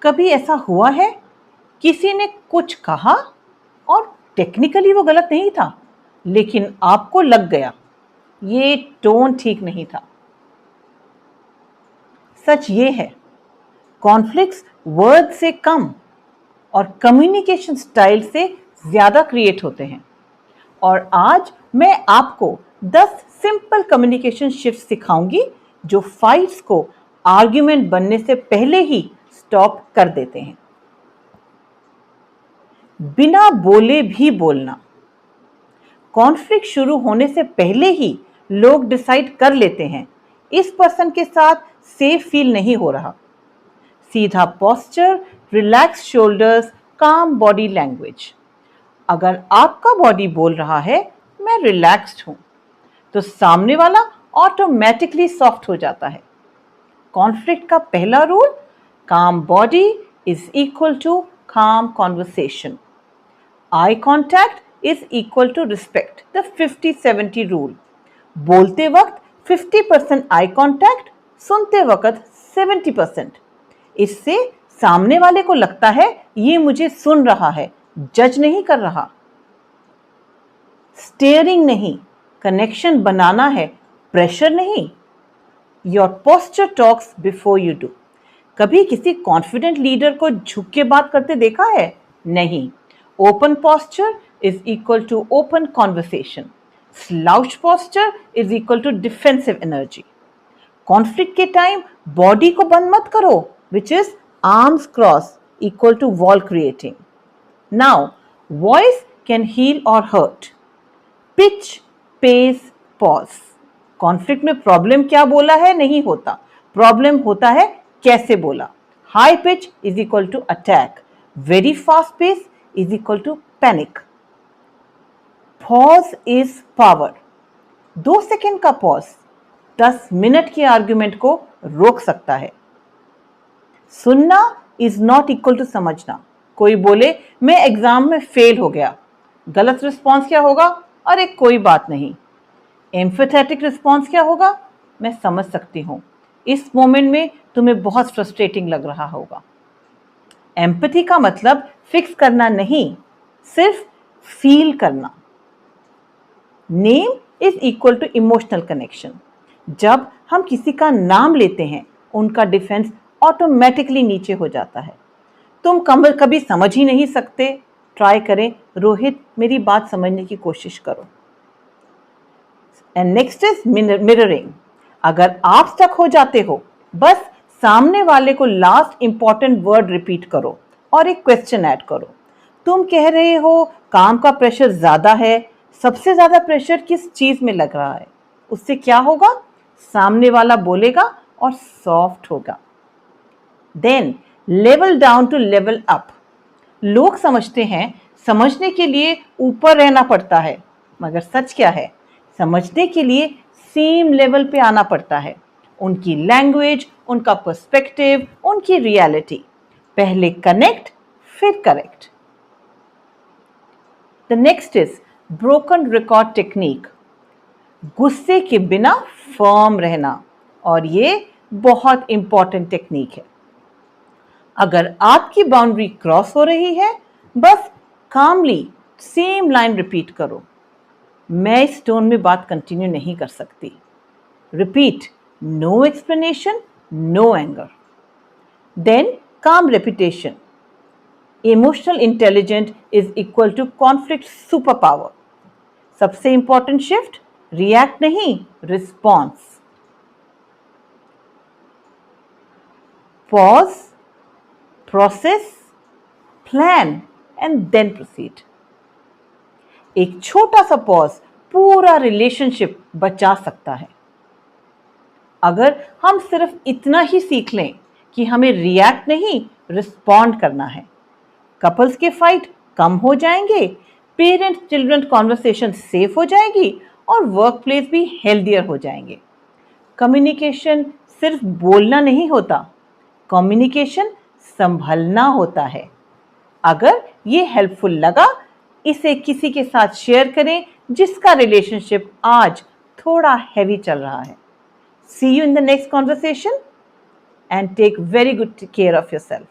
कभी ऐसा हुआ है किसी ने कुछ कहा और टेक्निकली वो गलत नहीं था, लेकिन आपको लग गया ये टोन ठीक नहीं था? सच ये है, कॉन्फ्लिक्ट्स वर्ड से कम और कम्युनिकेशन स्टाइल से ज्यादा क्रिएट होते हैं। और आज मैं आपको 10 सिंपल कम्युनिकेशन शिफ्ट सिखाऊंगी जो फाइट्स को आर्ग्यूमेंट बनने से पहले ही स्टॉप कर देते हैं। बिना बोले भी बोलना। कॉन्फ्लिक्ट शुरू होने से पहले ही लोग डिसाइड कर लेते हैं इस पर्सन के साथ सेफ फील नहीं हो रहा। सीधा पोस्चर, रिलैक्स शोल्डर्स, काम बॉडी लैंग्वेज। अगर आपका बॉडी बोल रहा है मैं रिलैक्स्ड हूं, तो सामने वाला ऑटोमेटिकली सॉफ्ट हो जाता है। कॉन्फ्लिक्ट का पहला rule, calm body is equal to calm conversation. Eye contact is equal to respect, the 50-70 rule. बोलते वक्त 50% आई कॉन्टैक्ट, सुनते वक्त 70%। इससे सामने वाले को लगता है ये मुझे सुन रहा है, जज नहीं कर रहा। स्टेयरिंग नहीं, कनेक्शन बनाना है, प्रेशर नहीं। Your posture talks before you do. कभी किसी कॉन्फिडेंट लीडर को झुक के बात करते देखा है? नहीं। Open posture is equal to open conversation. Slouch posture is equal to defensive energy. Conflict के टाइम बॉडी को बंद मत करो, which is arms cross equal to wall creating. Now voice can heal or hurt. Pitch, pace, pause. Conflict में problem क्या बोला है नहीं होता, प्रॉब्लम होता है कैसे बोला। High pitch is equal to attack, very fast pace is equal to panic. Pause is power. 2 second का पॉज 10 मिनट के आर्ग्यूमेंट को रोक सकता है। सुनना इज नॉट इक्वल टू समझना। कोई बोले मैं एग्जाम में फेल हो गया, गलत रिस्पॉन्स क्या होगा? अरे कोई बात नहीं। एम्फेथेटिक रिस्पॉन्स क्या होगा? मैं समझ सकती हूँ, इस मोमेंट में तुम्हें बहुत फ्रस्ट्रेटिंग लग रहा होगा। एम्पैथी का मतलब फिक्स करना नहीं, सिर्फ फील करना। Name is equal to emotional connection. जब हम किसी का नाम लेते हैं उनका डिफेंस ऑटोमेटिकली नीचे हो जाता है। तुम कभी समझ ही नहीं सकते, ट्राई करें, रोहित मेरी बात समझने की कोशिश करो। And next is mirroring. अगर आप स्टक हो जाते हो, बस सामने वाले को लास्ट इंपॉर्टेंट वर्ड रिपीट करो और एक क्वेश्चन ऐड करो। तुम कह रहे हो काम का प्रेशर ज्यादा है, सबसे ज्यादा प्रेशर किस चीज में लग रहा है? उससे क्या होगा? सामने वाला बोलेगा और सॉफ्ट होगा। Then level down to level up. लोग समझते हैं समझने के लिए ऊपर रहना पड़ता है, मगर सच क्या है? समझने के लिए सेम लेवल पे आना पड़ता है। उनकी लैंग्वेज, उनका पर्सपेक्टिव, उनकी रियलिटी। पहले कनेक्ट फिर correct. The next is broken record technique. गुस्से के बिना फर्म रहना, और ये बहुत इंपॉर्टेंट टेक्निक है। अगर आपकी बाउंड्री क्रॉस हो रही है, बस कामली सेम लाइन रिपीट करो। मैं इस टोन में बात कंटिन्यू नहीं कर सकती। Repeat, no explanation, no anger. Then calm repetition. Emotional intelligent is equal to conflict super power. सबसे इंपॉर्टेंट शिफ्ट, रिएक्ट नहीं, response. Pause, process, plan and then proceed. एक छोटा सा पॉज पूरा रिलेशनशिप बचा सकता है। अगर हम सिर्फ इतना ही सीख लें कि हमें रिएक्ट नहीं, रिस्पॉन्ड करना है, कपल्स के फाइट कम हो जाएंगे, पेरेंट चिल्ड्रन कॉन्वर्सेशन सेफ हो जाएगी और वर्क प्लेस भी हेल्दियर हो जाएंगे। कम्युनिकेशन सिर्फ बोलना नहीं होता, कम्युनिकेशन संभलना होता है। अगर ये हेल्पफुल लगा, इसे किसी के साथ शेयर करें जिसका रिलेशनशिप आज थोड़ा हैवी चल रहा है। See you in the next conversation and take very good care of yourself.